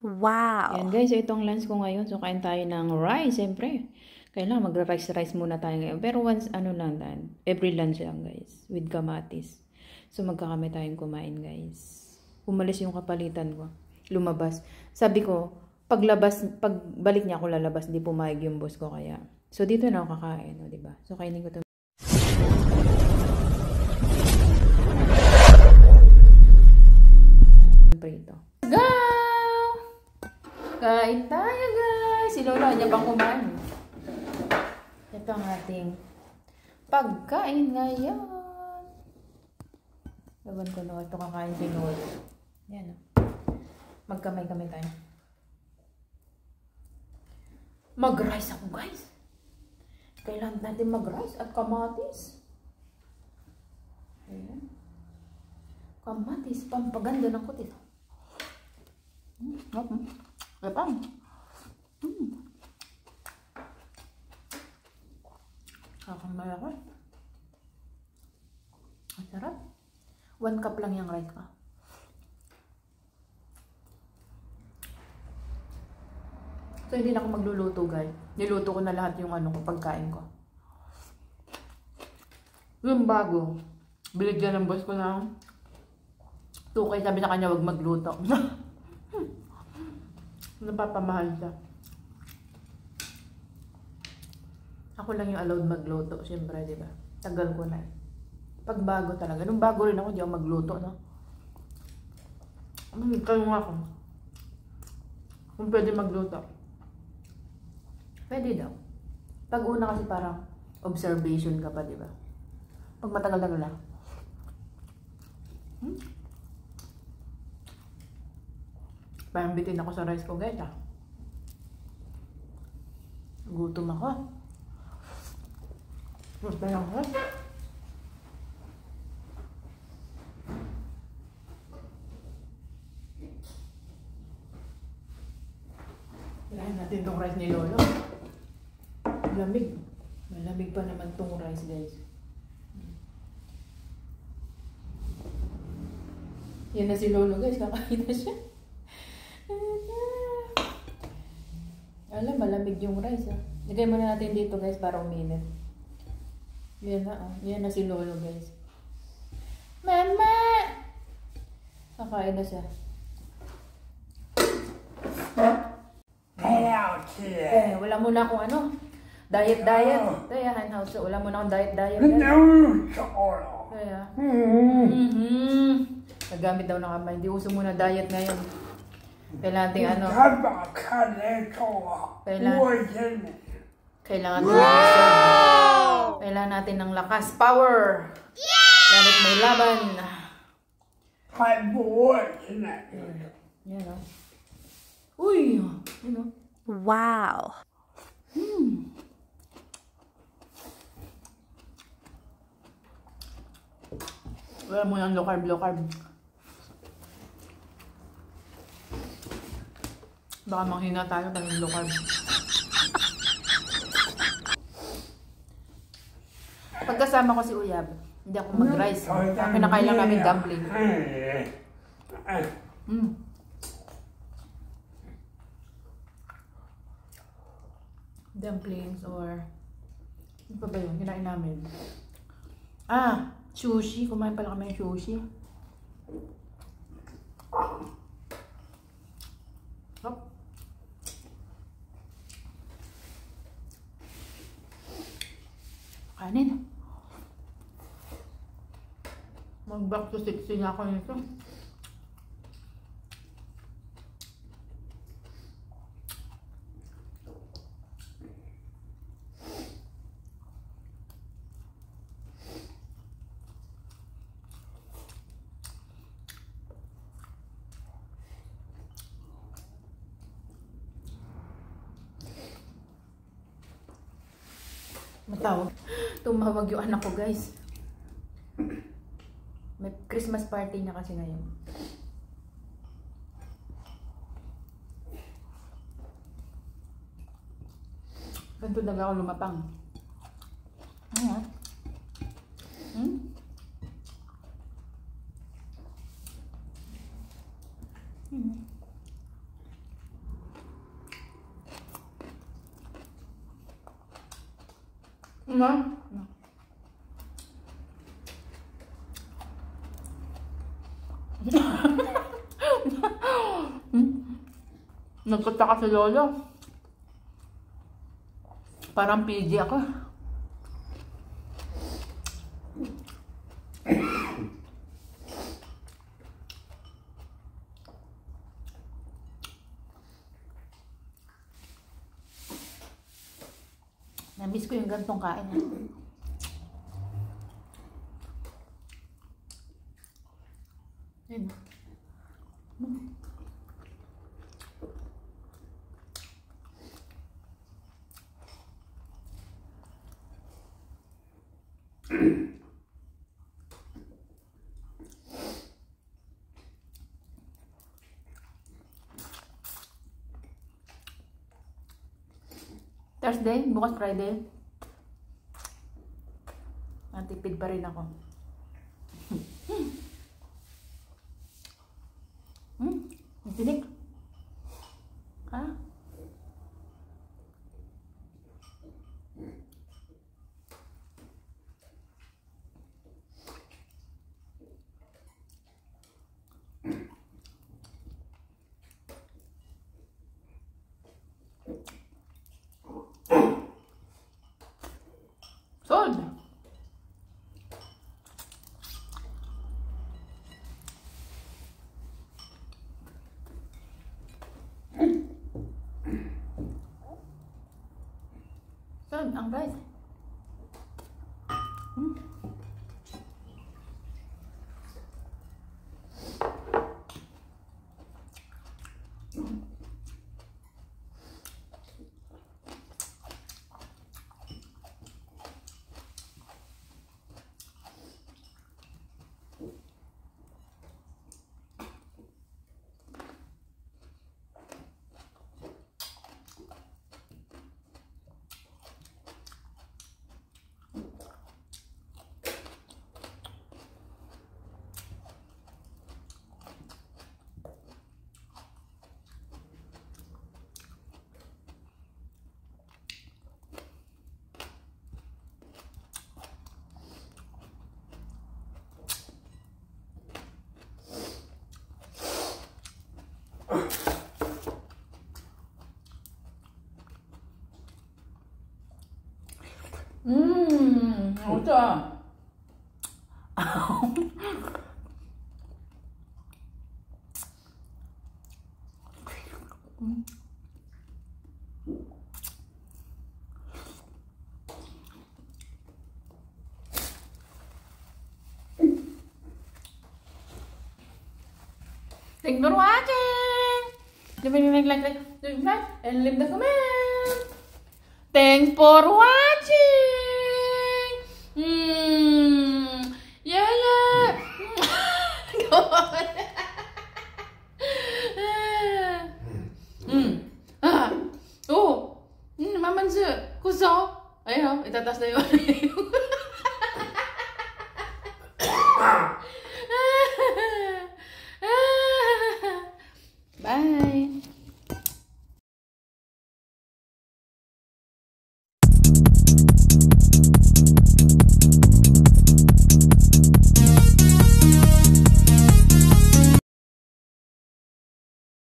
Wow! Yan guys, so itong lunch ko ngayon. So kain tayo ng rice, siyempre. Kailangan magra-rice muna tayo ngayon. Pero once, every lunch lang guys. With kamatis. So magkakamay tayong kumain guys. Umalis yung kapalitan ko. Lumabas. Sabi ko, pagbalik niya ako lalabas, hindi pumayag yung boss ko kaya. So dito na ako kakain, o diba? So kainin ko ito. Prito. Go! Kain tayo guys! Si Lola niya pang kumain. Ito ang ating pagkain ngayon. Laban ko na ito kakain si Lola. Yan o. Magkamay-kamay tayo. Mag-rice ako guys. Kailangan natin mag-rice at kamatis. Ayan. Kamatis, pampaganda ng kutis. Lepang. Kakamay ako. Ang sarap. 1 cup lang yung rice ka. So, hindi na ako magluluto, guys. Niluto ko na lahat yung pagkain ko. Yung bago, binigyan ng boss ko ng 2K. Sabi sa kanya, wag magluto. Napapamahal siya. Ako lang yung allowed magluto, siyempre, di ba? Tagal ko na. Pag bago talaga. Nung bago rin ako, di ako magluto, no? Kayo nga ako. Kung pwede magluto. Pwede daw. Pag una kasi parang observation ka pa, di ba? Pag matagal-tagal na. Parang bitin ako sa rice ko, guys, ah. Gutom ako. Basta lang ako. Kailangan natin itong rice ni Lolo. Lamig. Malamig pa naman itong rice, guys. Yan na si Lolo, guys. Kakain na siya. Alam, malamig yung rice, ah. Lagay muna natin dito, guys, para uminit. Yan na, ah. Yan na si Lolo, guys. Mama! Kakain na siya. Wala muna akong diet. Kaya, hanhouse. Wala muna akong diet. Kaya, nagamit daw ng kamay. Hindi uso muna diet ngayon. Kailangan natin kailangan natin ng lakas, power. Lalo't may laban. Yan o. Uy! Yan o. Wow! Wala mo yung low carb. Baka manghina tayo pag yung low carb. Pagkasama ko si Uyab, hindi ako mag-rice. Pinakain lang namin dumpling. Dumplings or ano pa ba yun? Kinain namin. Sushi. Kumain pala kami ng sushi. Kanin. Mag-back to 60 na ako nito. Tumawag yung anak ko, guys. May Christmas party niya kasi ngayon. Ganito daga ako lumapang. Ano? Nagkataka si Lolo. Parang PG ako. Na-miss ko yung gantong kain. Ayun. Thursday, bukas Friday. Natipid pa rin ako. Ang tinik. Ha? Sold! Sold ang rice. Ito. Thanks for watching. Give me like, and leave the comment. Thanks for watching. Yeah, yeah. Go on. Oh. Mamansu. Kuso. Ayun, itatas na yun. Bye.